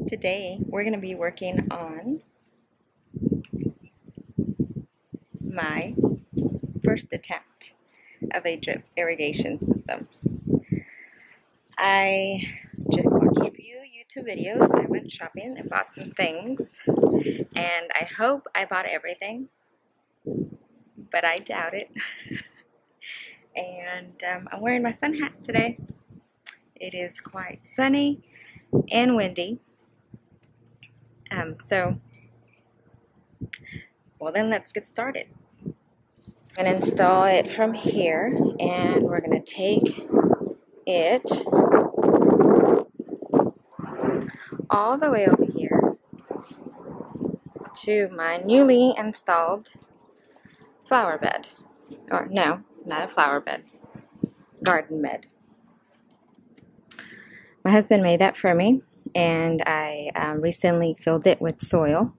Today we're going to be working on my first attempt of a drip irrigation system. I just watched a few YouTube videos. I went shopping and bought some things, and I hope I bought everything, but I doubt it. And I'm wearing my sun hat today. It is quite sunny and windy. Well then, let's get started. I'm going to install it from here, and we're going to take it all the way over here to my newly installed flower bed. Or no, not a flower bed, garden bed. My husband made that for me, and I recently filled it with soil.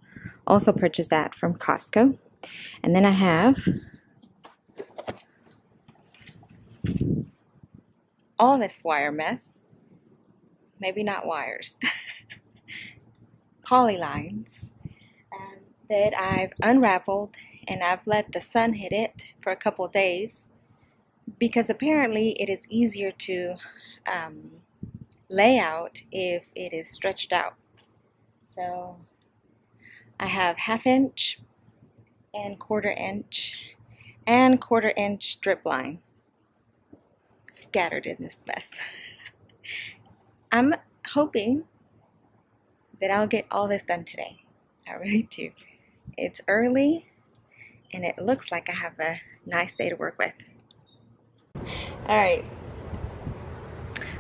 Also purchased that from Costco. And then I have all this wire mess. Maybe not wires. Poly lines that I've unraveled, and I've let the sun hit it for a couple days because apparently it is easier to lay out if it is stretched out. So I have 1/2 inch and 1/4 inch and 1/4 inch drip line scattered in this mess. I'm hoping that I'll get all this done today. I really do. It's early and it looks like I have a nice day to work with. Alright,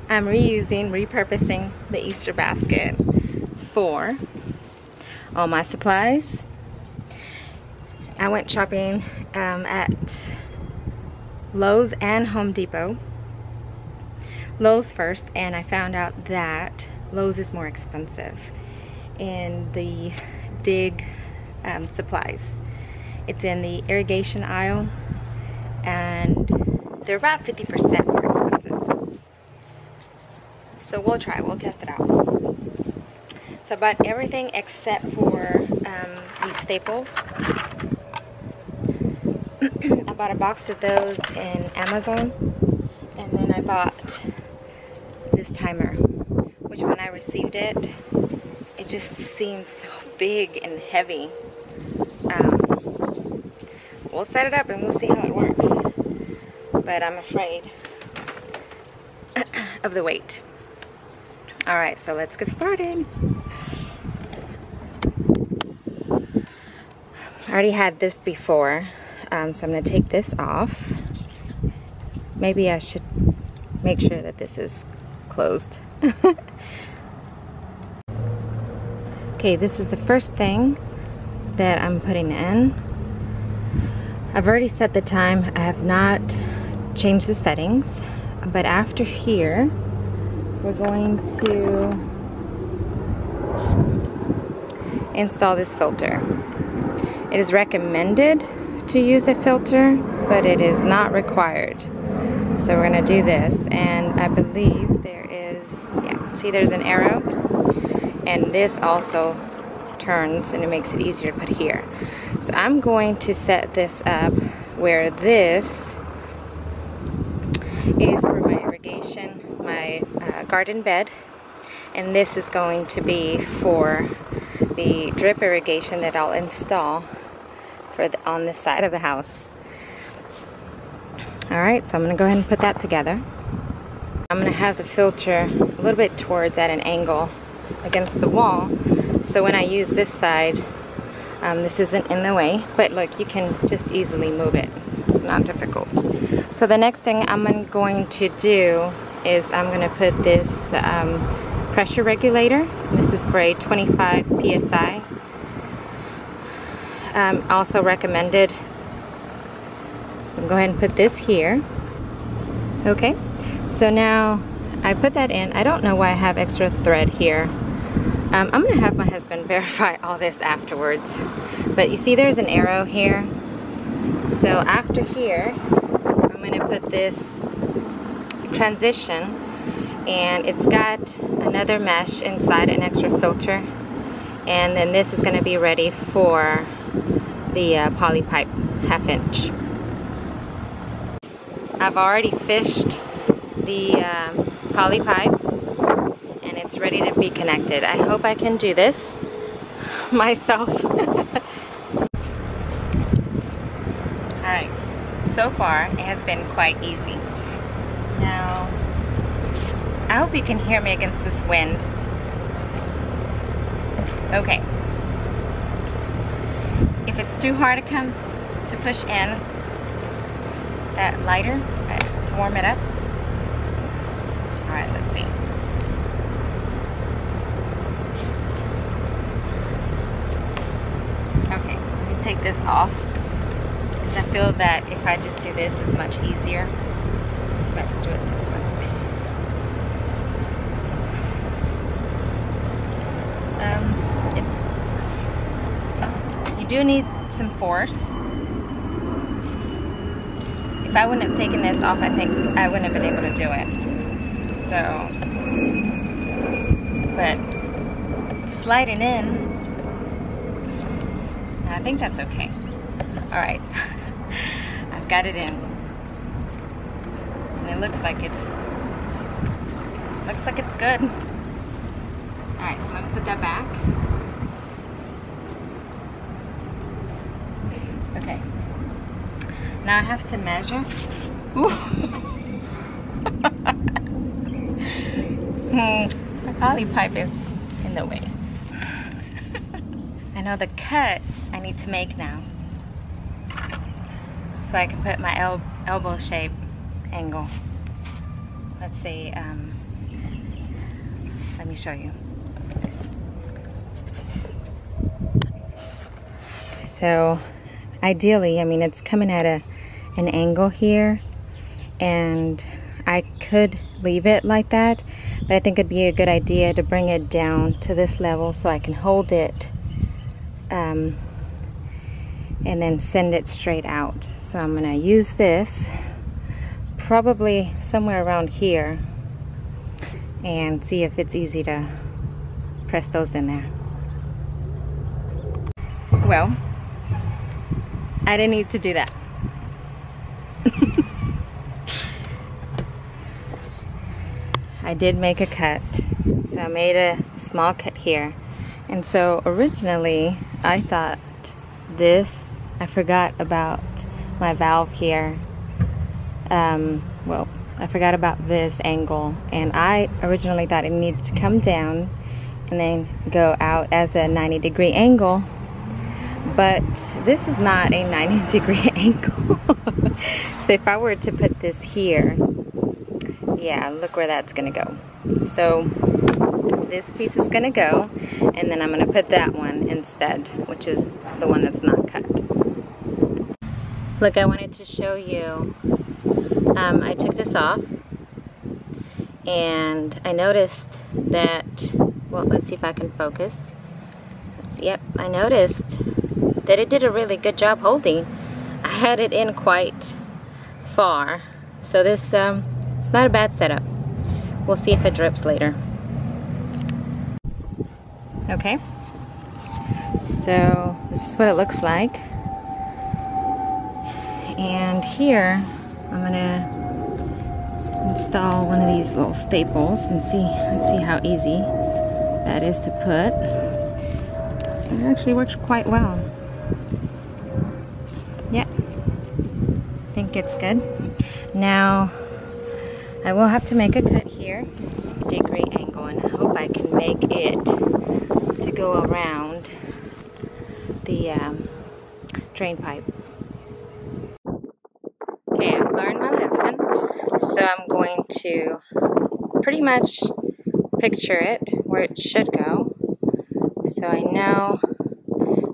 I'm repurposing the Easter basket for all my supplies. I went shopping at Lowe's and Home Depot. Lowe's first, and I found out that Lowe's is more expensive in the dig supplies. It's in the irrigation aisle, and they're about 50% more expensive. So we'll test it out. So I bought everything except for these staples. I bought a box of those in Amazon, and then I bought this timer, which when I received it, it just seems so big and heavy. We'll set it up and we'll see how it works, but I'm afraid of the weight. Alright, so let's get started. I already had this before, so I'm going to take this off. Maybe I should make sure that this is closed. Okay, this is the first thing that I'm putting in. I've already set the time. I have not changed the settings, but after here we're going to install this filter. It is recommended to use a filter, but it is not required. So we're going to do this, and I believe there is, yeah, see there's an arrow, and this also turns and it makes it easier to put here. So I'm going to set this up where this is for my irrigation, my garden bed, and this is going to be for the drip irrigation that I'll install for on this side of the house. Alright, so I'm going to go ahead and put that together. I'm going to have the filter a little bit towards at an angle against the wall, so when I use this side, this isn't in the way, but look, you can just easily move it. It's not difficult. So the next thing I'm going to do is I'm going to put this pressure regulator. This is for a 25 psi. Also recommended. So I'm going to go ahead and put this here. Okay, so now I put that in. I don't know why I have extra thread here. I'm going to have my husband verify all this afterwards. But you see there's an arrow here. So after here, I'm going to put this transition and it's got another mesh inside, an extra filter, and then this is going to be ready for the poly pipe 1/2 inch. I've already fished the poly pipe and it's ready to be connected. I hope I can do this myself. Alright, so far it has been quite easy. Now, I hope you can hear me against this wind. Okay. If it's too hard to push in that lighter to warm it up. Alright, let's see. Okay, let me take this off, because I feel that if I just do this, it's much easier. Let's see if I can do it this way. You do need some force. If I wouldn't have taken this off, I think I wouldn't have been able to do it. So, but sliding in, I think that's okay. Alright, I've got it in. And it looks like it's good. Alright, so I'm gonna put that back. Okay. Now I have to measure. The poly pipe is in the way. I know the cut I need to make now, so I can put my elbow shape angle. Let's see. Let me show you. So ideally, I mean, it's coming at an angle here, and I could leave it like that, but I think it'd be a good idea to bring it down to this level so I can hold it and then send it straight out. So I'm gonna use this probably somewhere around here and see if it's easy to press those in there. Well, I didn't need to do that. I did make a cut, so I made a small cut here. And so originally I thought I forgot about my valve here. Well, I forgot about this angle, and I originally thought it needed to come down and then go out as a 90-degree angle. But this is not a 90-degree angle. So if I were to put this here, yeah, look where that's gonna go. So this piece is gonna go, and then I'm gonna put that one instead, which is the one that's not cut. Look, I wanted to show you, I took this off, and I noticed that, well, let's see if I can focus. Yep, I noticed that it did a really good job holding. I had it in quite far, so this it's not a bad setup. We'll see if it drips later. Okay, so this is what it looks like, and here I'm gonna install one of these little staples and let's see how easy that is to put. It actually works quite well. Yeah, I think it's good. Now I will have to make a cut here, degree angle, and I hope I can make it to go around the drain pipe. Okay, I've learned my lesson, so I'm going to pretty much picture it where it should go. So I know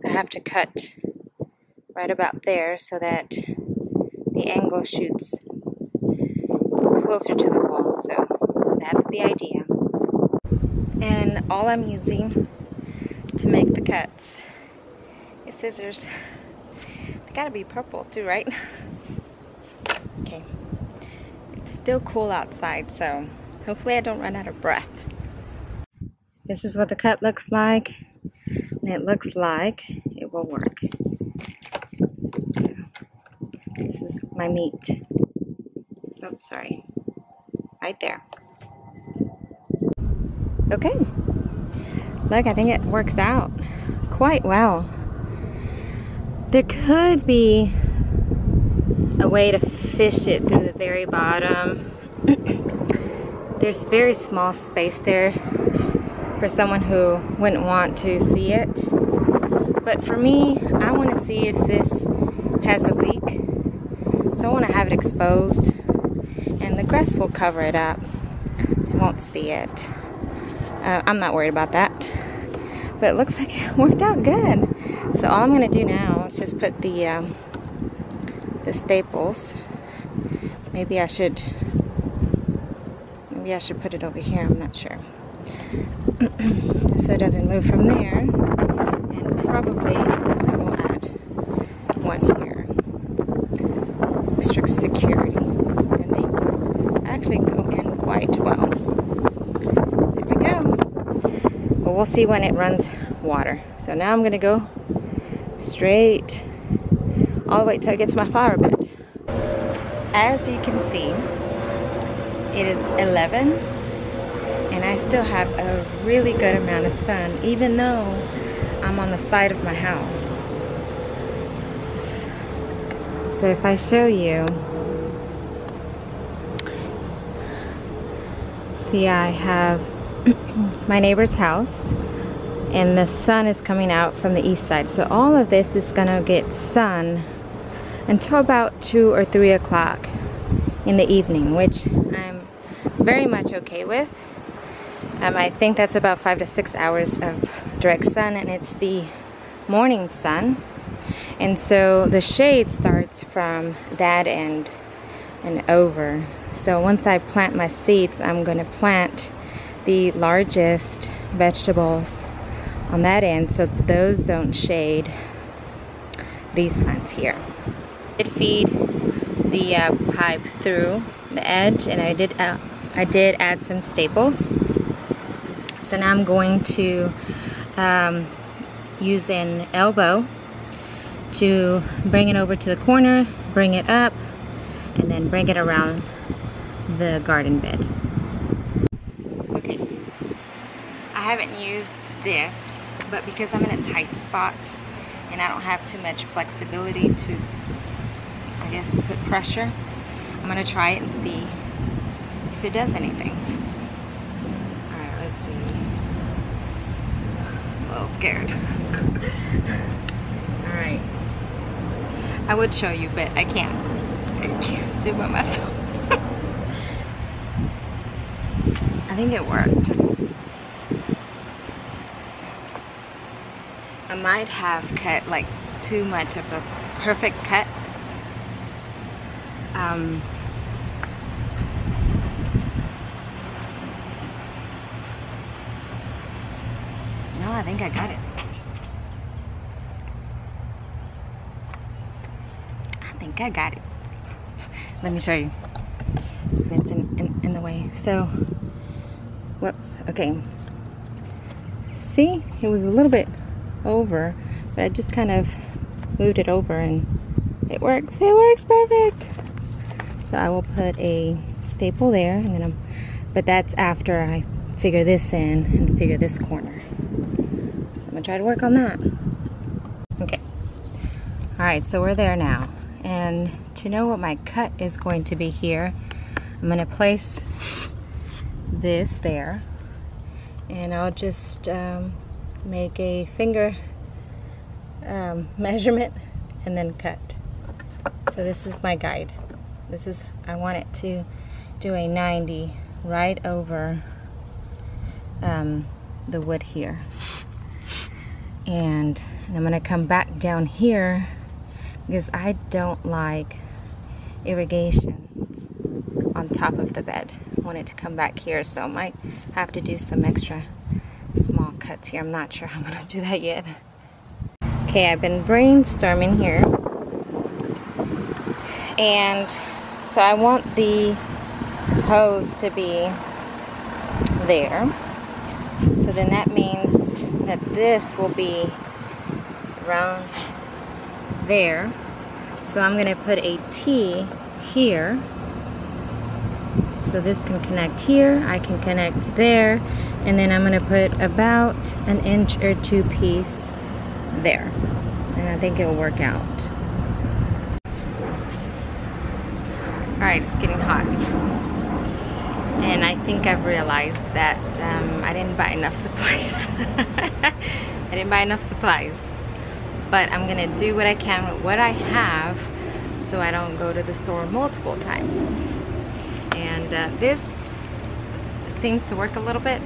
I have to cut right about there so that the angle shoots closer to the wall. So that's the idea. And all I'm using to make the cuts is scissors. They gotta be purple too, right? Okay. It's still cool outside, so Hopefully I don't run out of breath. This is what the cut looks like, and it looks like it will work. So, this is my meat. Oh, sorry. Right there. Okay. Look, I think it works out quite well. There could be a way to fish it through the very bottom. There's very small space there for someone who wouldn't want to see it. But for me, I want to see if this has a leak. So I want to have it exposed, and the grass will cover it up. You won't see it. I'm not worried about that. But it looks like it worked out good. So all I'm going to do now is just put the staples. Maybe I should put it over here. I'm not sure. So it doesn't move from there. And probably I will add one here. Extra security. And they actually go in quite well. There we go. Well, we'll see when it runs water. So now I'm going to go straight all the way till it gets my flower bed. As you can see, it is 11 and I still have a really good amount of sun, even though I'm on the side of my house. So if I show you, see, I have my neighbor's house and the sun is coming out from the east side. So all of this is gonna get sun until about 2 or 3 o'clock in the evening, which I'm very much okay with. I think that's about 5 to 6 hours of direct sun, and it's the morning sun. And so the shade starts from that end and over. So once I plant my seeds, I'm going to plant the largest vegetables on that end so those don't shade these plants here. It feed the pipe through the edge, and I did add some staples. So now I'm going to use an elbow to bring it over to the corner, bring it up, and then bring it around the garden bed. Okay, I haven't used this, but because I'm in a tight spot and I don't have too much flexibility to, I guess, put pressure, I'm gonna try it and see if it does anything. Alright, let's see. I'm a little scared. Alright. I would show you, but I can't do it by myself. I think it worked. I might have cut like too much of a perfect cut. No, I think I got it. I got it. Let me show you. It's in the way. So, whoops. Okay. See, it was a little bit over, but I just kind of moved it over and it works. It works perfect. So I will put a staple there, and then but that's after I figure this in and figure this corner. So I'm gonna try to work on that. Okay. All right, so we're there now. And to know what my cut is going to be here, I'm going to place this there, and I'll just make a finger measurement and then cut. So this is my guide. I want it to do a 90 right over the wood here. And I'm going to come back down here because I don't like irrigation on top of the bed. I want it to come back here, so I might have to do some extra small cuts here. I'm not sure how I'm gonna do that yet. Okay, I've been brainstorming here, and so I want the hose to be there. So then that means that this will be around there. So I'm going to put a T here. So this can connect here, I can connect there, and then I'm going to put about an inch or 2 piece there. And I think it'll work out. Alright, it's getting hot. And I think I've realized that I didn't buy enough supplies. I didn't buy enough supplies. But I'm going to do what I can with what I have so I don't go to the store multiple times. And this seems to work a little bit.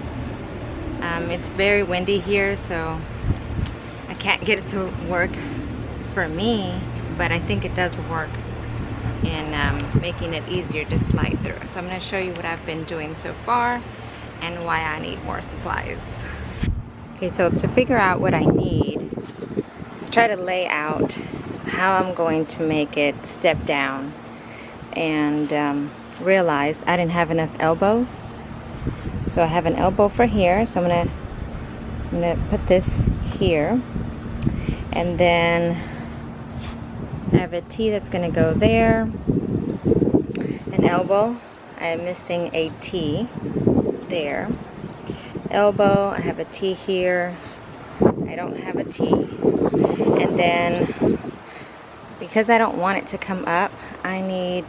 It's very windy here, so I can't get it to work for me, but I think it does work in making it easier to slide through. So I'm going to show you what I've been doing so far and why I need more supplies. Okay, so to figure out what I need, I try to lay out how I'm going to make it step down, and realized I didn't have enough elbows. So I have an elbow for here, so I'm gonna put this here, and then I have a T that's gonna go there, an elbow, I'm missing a T there, elbow, I have a T here, I don't have a T, and then because I don't want it to come up, I need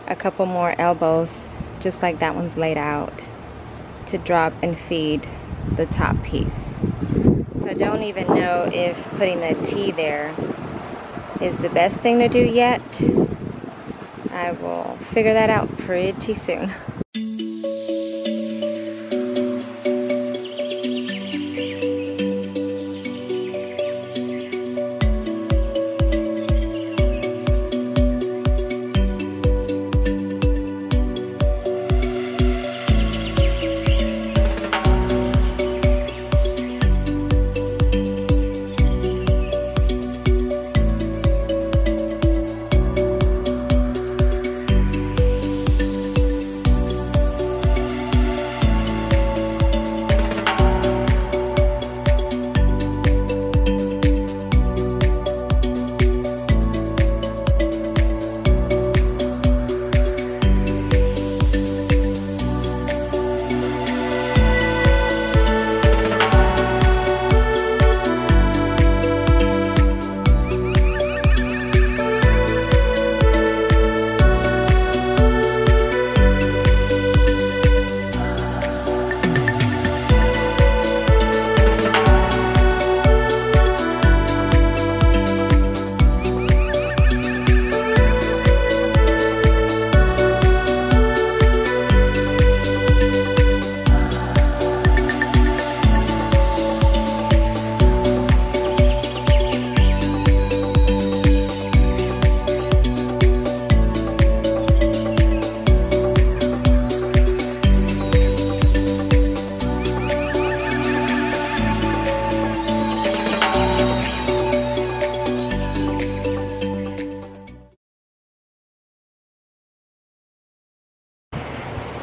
a couple more elbows, just like that one's laid out, to drop and feed the top piece. So I don't even know if putting the T there is the best thing to do yet. I will figure that out pretty soon.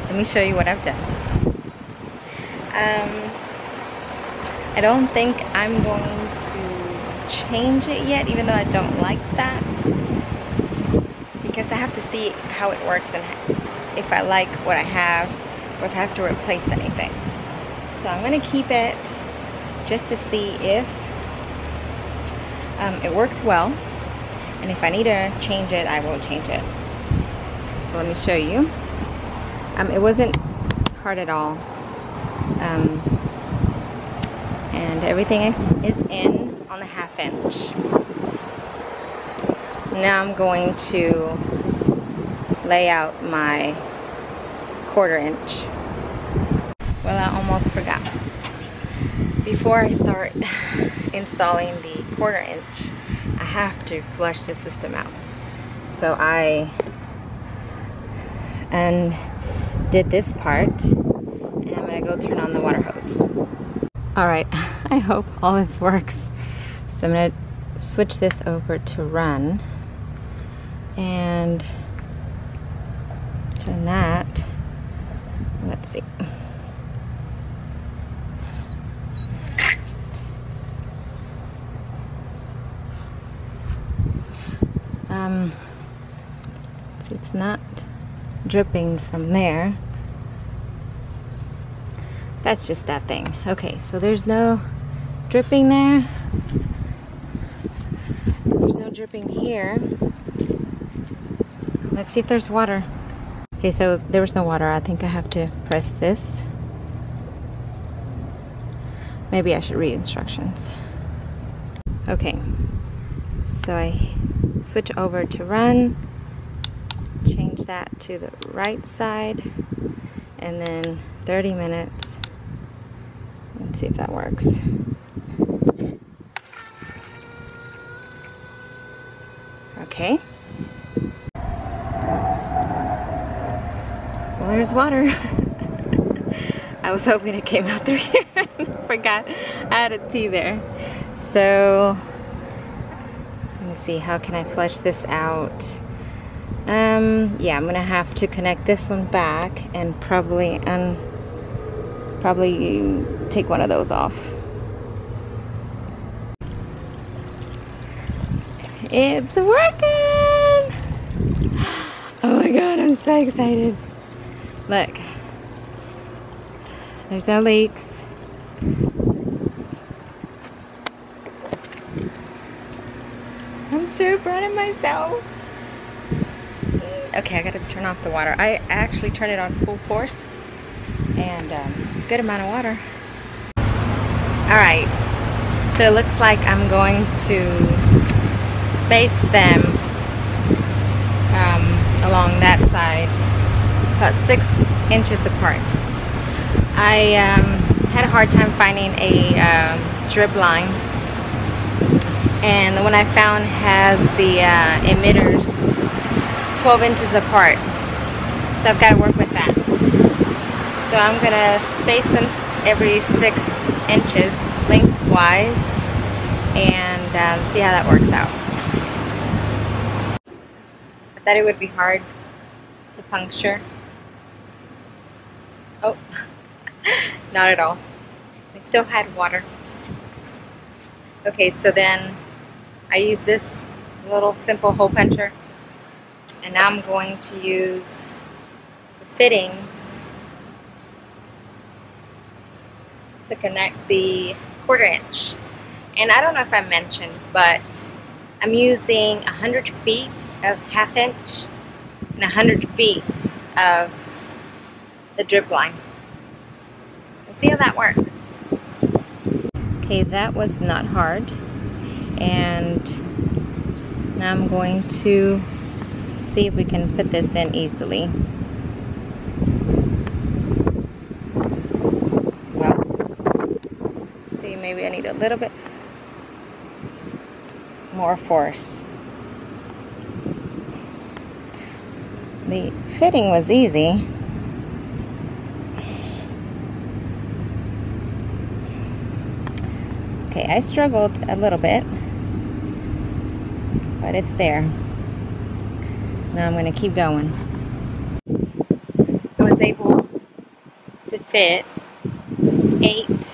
Let me show you what I've done. I don't think I'm going to change it yet, even though I don't like that, because I have to see how it works and if I like what I have or if I have to replace anything. So I'm going to keep it just to see if it works well, and if I need to change it, I will change it. So let me show you. It wasn't hard at all, and everything is in on the 1/2 inch. Now I'm going to lay out my 1/4 inch. Well, I almost forgot. Before I start installing the 1/4 inch, I have to flush the system out. So I did this part, and I'm gonna go turn on the water hose. Alright, I hope all this works. So I'm gonna switch this over to run and turn that. Let's see. See, it's not dripping from there. That's just that thing. Okay, so there's no dripping there. There's no dripping here. Let's see if there's water. Okay, so there was no water. I think I have to press this. Maybe I should read instructions. Okay, so I switch over to run, change that to the right side, and then 30 minutes. Let's see if that works. Okay. Well, there's water. I was hoping it came out through here. Forgot I had a T there. So let me see, how can I flush this out? Yeah, I'm gonna have to connect this one back and probably take one of those off. It's working! Oh my god, I'm so excited. Look, there's no leaks. I'm so proud of myself. Okay, I gotta turn off the water. I actually turned it on full force, and it's a good amount of water. Alright, so it looks like I'm going to space them along that side about 6 inches apart. I had a hard time finding a drip line, and the one I found has the emitters 12 inches apart, so I've got to work with that. So I'm going to space them every 6 inches lengthwise and see how that works out. I thought it would be hard to puncture. Oh, not at all. I still had water. Okay, so then I use this little simple hole puncher, and now I'm going to use the fitting to connect the 1/4 inch. And I don't know if I mentioned, but I'm using 100 feet of 1/2 inch and 100 feet of the drip line. Let's see how that works. Okay, that was not hard. And now I'm going to see if we can put this in easily. Well, let's see, maybe I need a little bit more force. The fitting was easy. Okay, I struggled a little bit, but it's there. Now I'm going to keep going. I was able to fit 8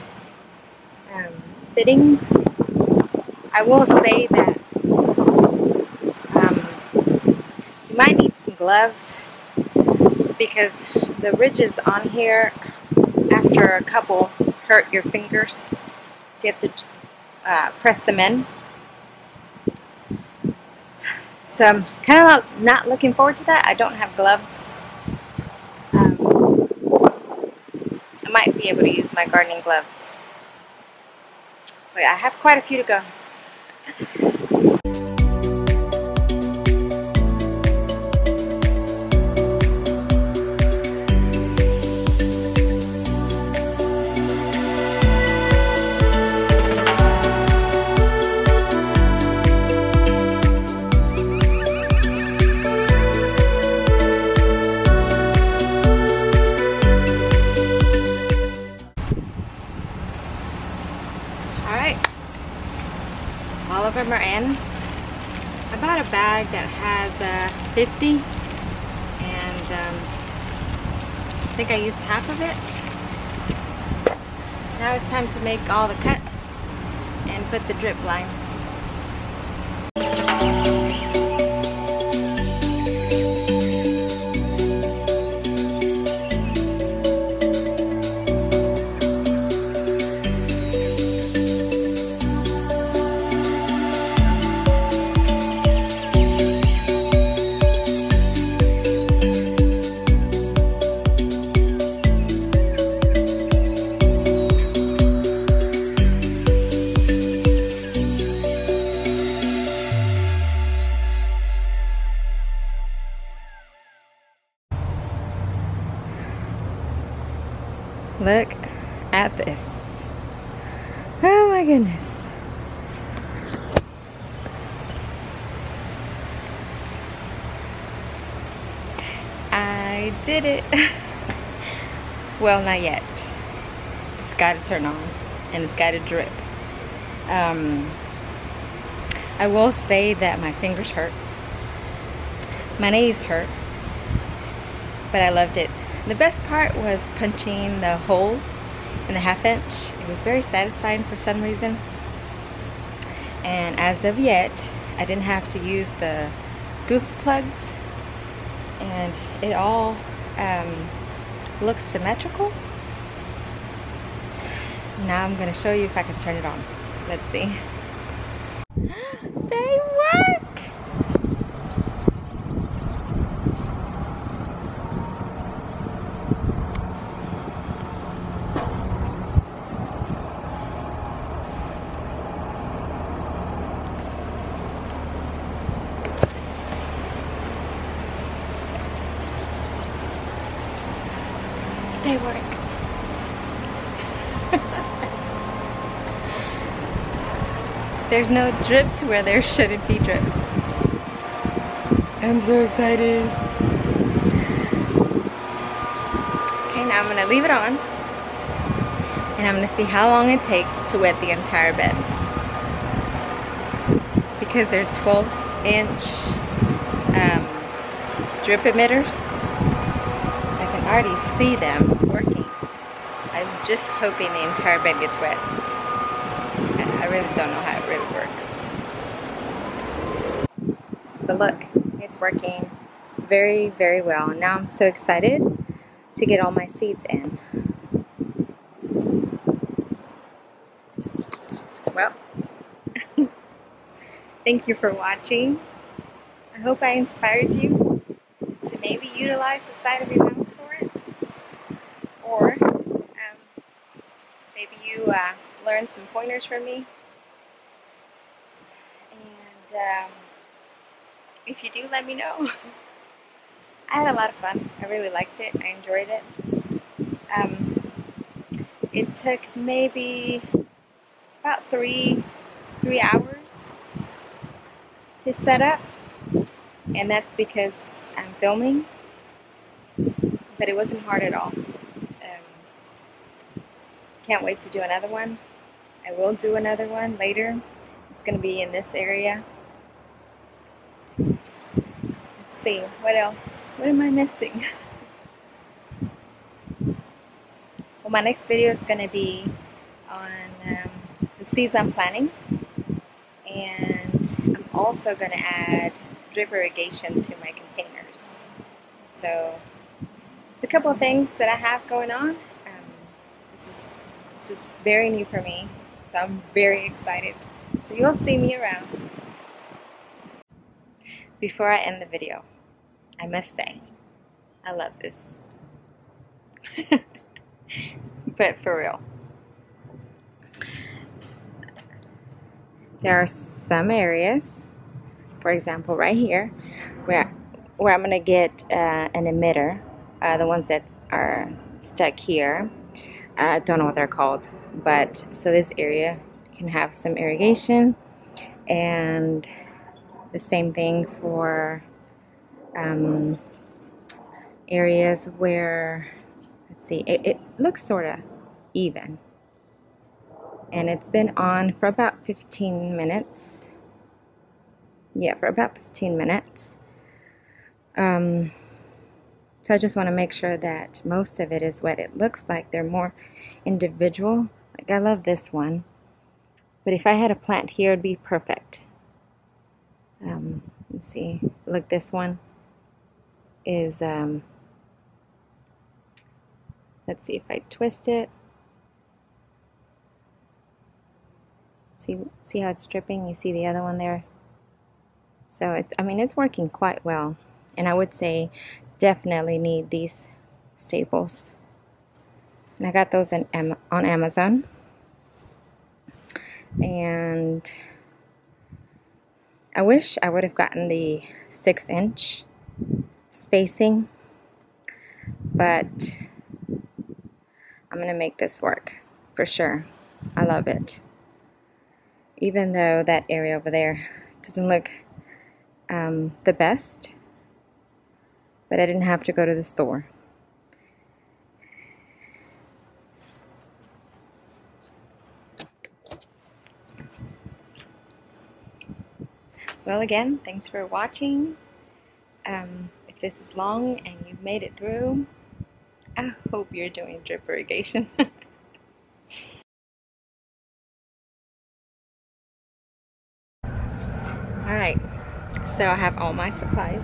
fittings. I will say that you might need some gloves, because the ridges on here, after a couple, hurt your fingers. So you have to press them in. So I'm kind of not looking forward to that. I don't have gloves. I might be able to use my gardening gloves. But I have quite a few to go. All of them are in. I bought a bag that has 50, and I think I used half of it. Now it's time to make all the cuts and put the drip line. at this. Oh my goodness. I did it. Well, not yet. It's got to turn on and it's got to drip. I will say that my fingers hurt. My knees hurt. But I loved it. The best part was punching the holes in the 1/2 inch. It was very satisfying for some reason. And as of yet, I didn't have to use the goof plugs. And it all looks symmetrical. Now I'm going to show you if I can turn it on. Let's see. They work! They work. There's no drips where there shouldn't be drips. I'm so excited. Okay, now I'm gonna leave it on and I'm gonna see how long it takes to wet the entire bed. Because they're 12-inch drip emitters. I can already see them working. I'm just hoping the entire bed gets wet. I really don't know how it really works. But look, it's working very, very well. Now I'm so excited to get all my seeds in. Well, thank you for watching. I hope I inspired you to maybe utilize the side of your house for it. Or maybe you learned some pointers from me. And if you do, let me know. I had a lot of fun. I really liked it. I enjoyed it. It took maybe about three hours to set up. And that's because I'm filming. But it wasn't hard at all. Can't wait to do another one. I will do another one later. It's going to be in this area. Let's see, what else? What am I missing? Well, my next video is going to be on the seeds I'm planting. And I'm also going to add drip irrigation to my containers. So, there's a couple of things that I have going on. This is very new for me, so I'm very excited. So you'll see me around. Before I end the video, I must say, I love this. But for real. There are some areas, for example right here, where I'm going to get an emitter, the ones that are stuck here. I don't know what they're called, but so this area can have some irrigation, and the same thing for areas where, let's see, it looks sort of even, and it's been on for about 15 minutes. Yeah, for about 15 minutes. So I just want to make sure that most of it is wet. It looks like they're more individual. Like, I love this one. But if I had a plant here, it'd be perfect. Let's see. Look, this one is, let's see if I twist it. See how it's dripping? You see the other one there? So, I mean, it's working quite well. And I would say definitely need these staples. And I got those on Amazon. And I wish I would have gotten the 6-inch spacing, but I'm gonna make this work. for sure. I love it. Even though that area over there doesn't look the best, but I didn't have to go to the store. Well, again, thanks for watching. If this is long and you've made it through, I hope you're doing drip irrigation. Alright, so I have all my supplies.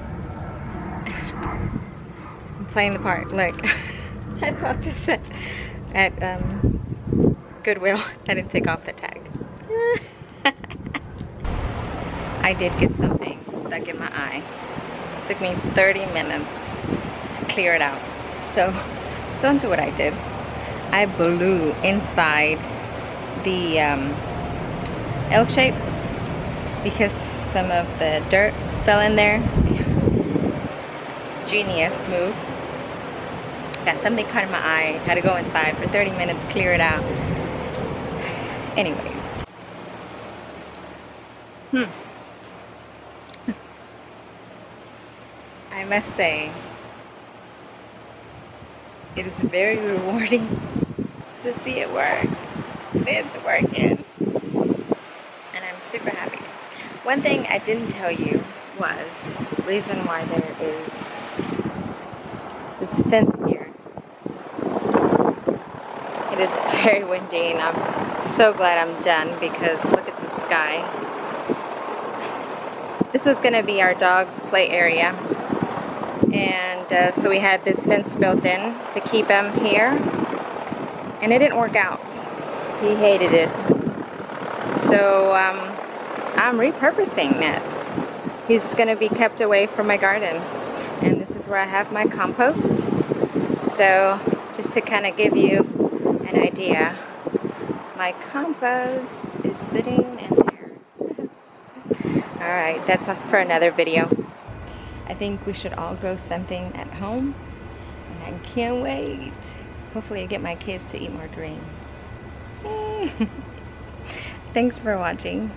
I'm playing the part. Look, I bought this at Goodwill. I didn't take off the tag. I did get something stuck in my eye. It took me 30 minutes to clear it out. So don't do what I did. I blew inside the L shape because some of the dirt fell in there. Genius move. Got something caught in my eye. Had to go inside for 30 minutes, clear it out. Anyways. I must say, it is very rewarding to see it work. It's working. And I'm super happy. One thing I didn't tell you was the reason why there is this fence here. It is very windy and I'm so glad I'm done because look at the sky. This was going to be our dog's play area, and so we had this fence built in to keep him here, and it didn't work out. He hated it. So I'm repurposing that. He's going to be kept away from my garden, and this is where I have my compost. So just to kind of give you an idea, my compost is sitting in there. Alright, that's for another video. I think we should all grow something at home, and I can't wait. Hopefully I get my kids to eat more greens. Thanks for watching.